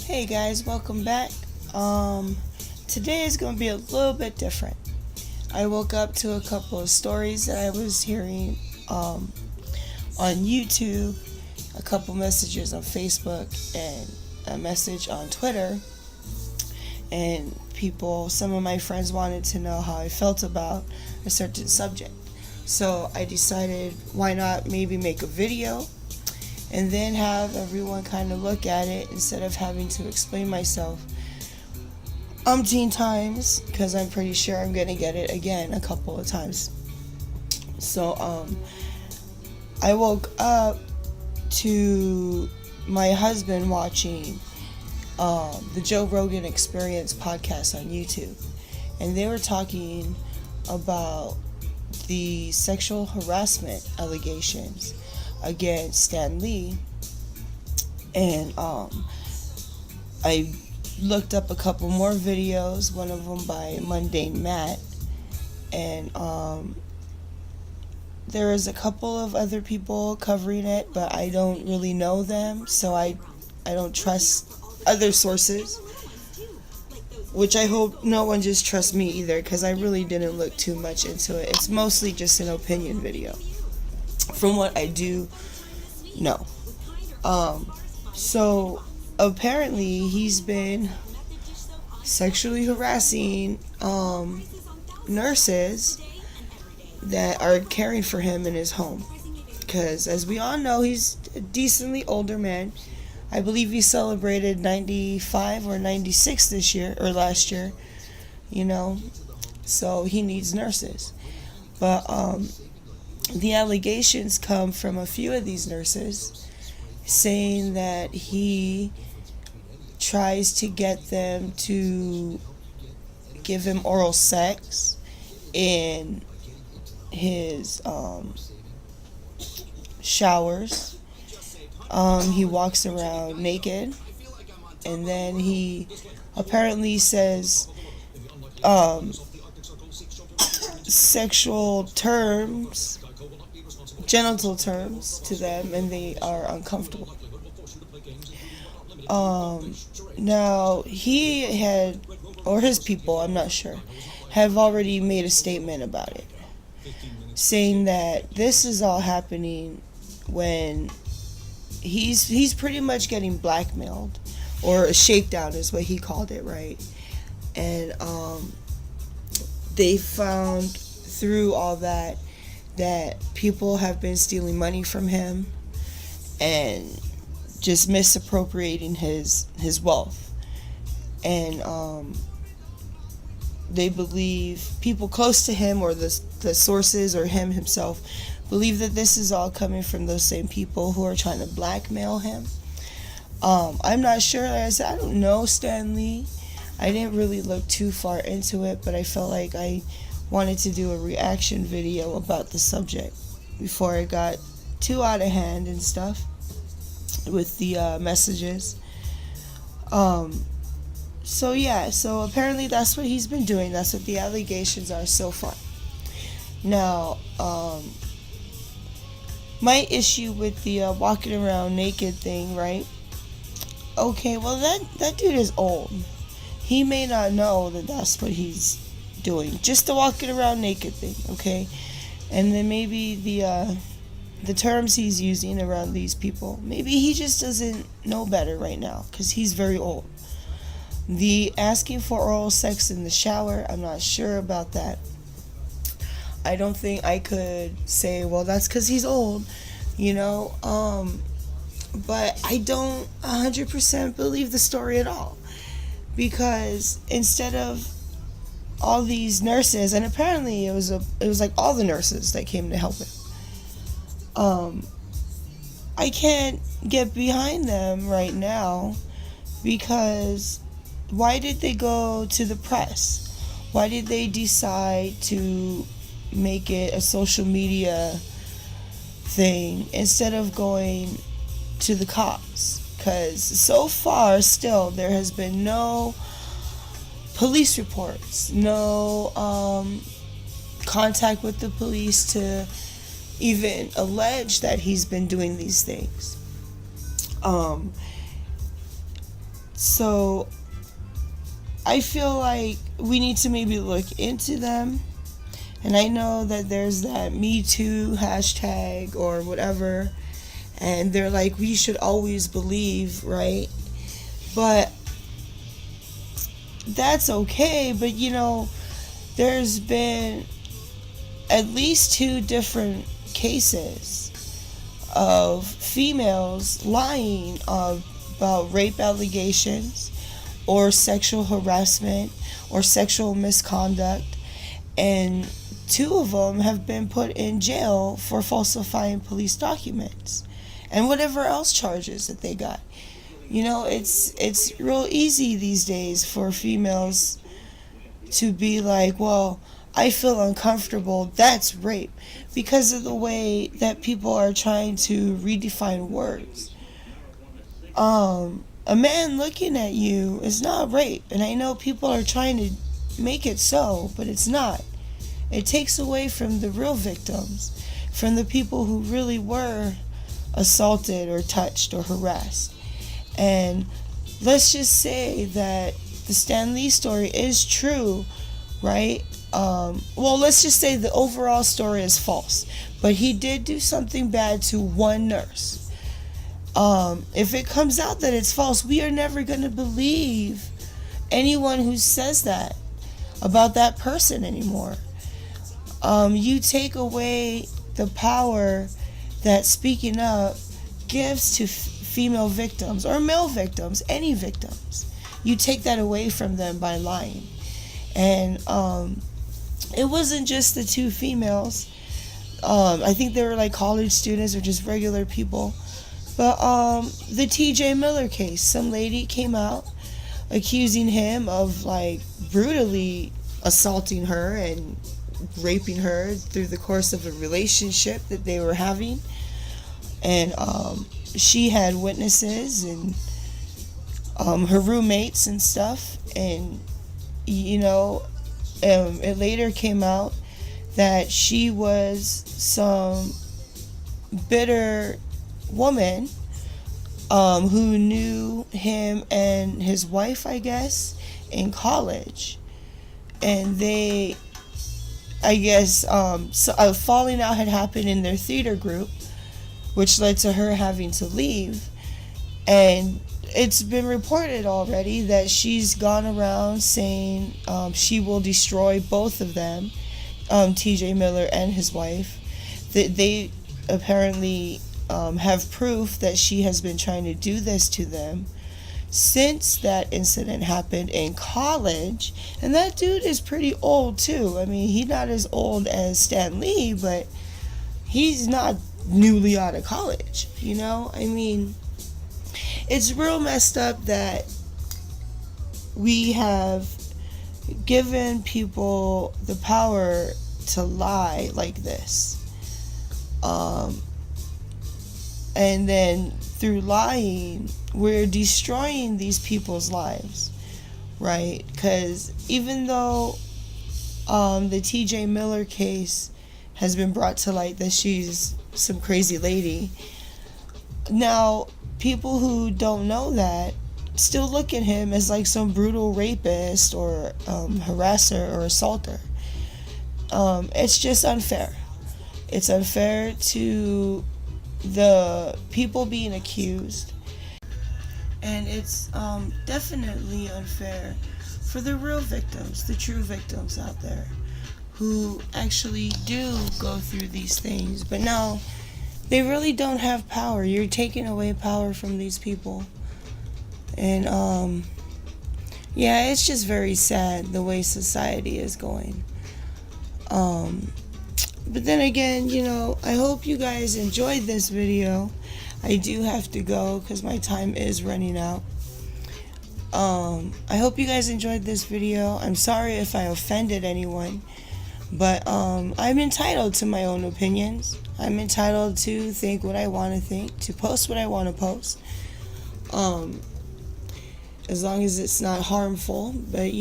Hey guys, welcome back. Today is going to be a little bit different. I woke up to a couple of stories that I was hearing on YouTube, a couple messages on Facebook, and a message on Twitter. And some of my friends wanted to know how I felt about a certain subject. So I decided, why not maybe make a video and then have everyone kind of look at it instead of having to explain myself umpteen times, because I'm pretty sure I'm going to get it again a couple of times. So I woke up to my husband watching the Joe Rogan Experience podcast on YouTube, and they were talking about the sexual harassment allegations against Stan Lee. And I looked up a couple more videos, one of them by Mundane Matt, and there is a couple of other people covering it, but I don't really know them, so I don't trust other sources, which I hope no one just trusts me either, because I really didn't look too much into it. It's mostly just an opinion video from what I do know. So apparently he's been sexually harassing nurses that are caring for him in his home, because as we all know, he's a decently older man. I believe he celebrated 95 or 96 this year or last year, so he needs nurses. But the allegations come from a few of these nurses saying that he tries to get them to give him oral sex in his showers. He walks around naked, and then he apparently says sexual terms, genital terms to them, and they are uncomfortable. Now he had, or his people, I'm not sure, have already made a statement about it, saying that this is all happening when he's pretty much getting blackmailed, or a shakedown is what he called it, right? And they found through all that people have been stealing money from him and just misappropriating his wealth. And they believe, people close to him, or the sources, or him himself, believe that this is all coming from those same people who are trying to blackmail him. I'm not sure. Like I said, I don't know Stan Lee. I didn't really look too far into it, but I felt like I wanted to do a reaction video about the subject before it got too out of hand and stuff with the messages. So apparently that's what he's been doing. That's what the allegations are so far. Now, my issue with the walking around naked thing, right? Okay, well that dude is old. He may not know that that's what he's doing, just the walking around naked thing, okay? And then maybe the terms he's using around these people, maybe he just doesn't know better right now, because he's very old. The asking for oral sex in the shower, I'm not sure about that. I don't think I could say, well, that's because he's old, but I don't 100% believe the story at all, because instead of all these nurses, and apparently it was like all the nurses that came to help him, I can't get behind them right now, because why did they go to the press? Why did they decide to make it a social media thing instead of going to the cops? Because so far still there has been no police reports, no contact with the police to even allege that he's been doing these things. So I feel like we need to maybe look into them. And I know that there's that Me Too hashtag or whatever, and they're like, we should always believe, right? But that's okay. But there's been at least 2 different cases of females lying about rape allegations or sexual harassment or sexual misconduct, and 2 of them have been put in jail for falsifying police documents and whatever else charges that they got. It's real easy these days for females to be like, well, I feel uncomfortable, that's rape, because of the way that people are trying to redefine words. A man looking at you is not rape, and I know people are trying to make it so, but it's not. It takes away from the real victims, from the people who really were assaulted or touched or harassed. And let's just say that the Stan Lee story is true, right? Well, let's just say the overall story is false, but he did do something bad to one nurse. If it comes out that it's false, we are never going to believe anyone who says that about that person anymore. You take away the power that speaking up gives to female victims or male victims, any victims. You take that away from them by lying. And it wasn't just the 2 females. I think they were like college students or just regular people. But the TJ Miller case, some lady came out accusing him of like brutally assaulting her and raping her through the course of a relationship that they were having. And she had witnesses and her roommates and stuff. And it later came out that she was some bitter woman who knew him and his wife, I guess, in college. And they, I guess, so a falling out had happened in their theater group, which led to her having to leave. And it's been reported already that she's gone around saying she will destroy both of them, TJ Miller and his wife. That they apparently have proof that she has been trying to do this to them since that incident happened in college. And that dude is pretty old too. I mean, he's not as old as Stan Lee, but he's not newly out of college, I mean, it's real messed up that we have given people the power to lie like this. And then through lying, we're destroying these people's lives, right? Because even though the TJ Miller case has been brought to light that she's some crazy lady, now people who don't know that still look at him as like some brutal rapist or harasser or assaulter. It's just unfair. It's unfair to the people being accused, and it's definitely unfair for the real victims, the true victims out there who actually do go through these things, but now they really don't have power. You're taking away power from these people. And yeah, it's just very sad the way society is going. But then again, I hope you guys enjoyed this video. I do have to go because my time is running out. I hope you guys enjoyed this video. I'm sorry if I offended anyone, but I'm entitled to my own opinions. I'm entitled to think what I want to think, to post what I want to post, as long as it's not harmful. But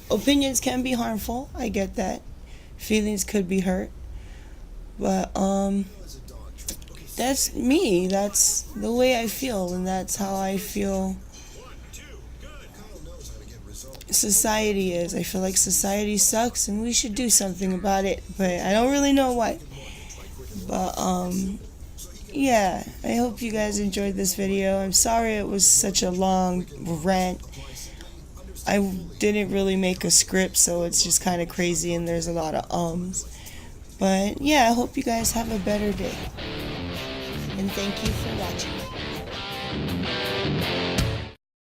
opinions can be harmful. I get that. Feelings could be hurt. But that's me. That's the way I feel, and that's how I feel society is. I feel like society sucks and we should do something about it, but I don't really know what. But yeah, I hope you guys enjoyed this video. I'm sorry it was such a long rant. I didn't really make a script, so it's just kind of crazy and there's a lot of ums. But yeah, I hope you guys have a better day. And thank you for watching.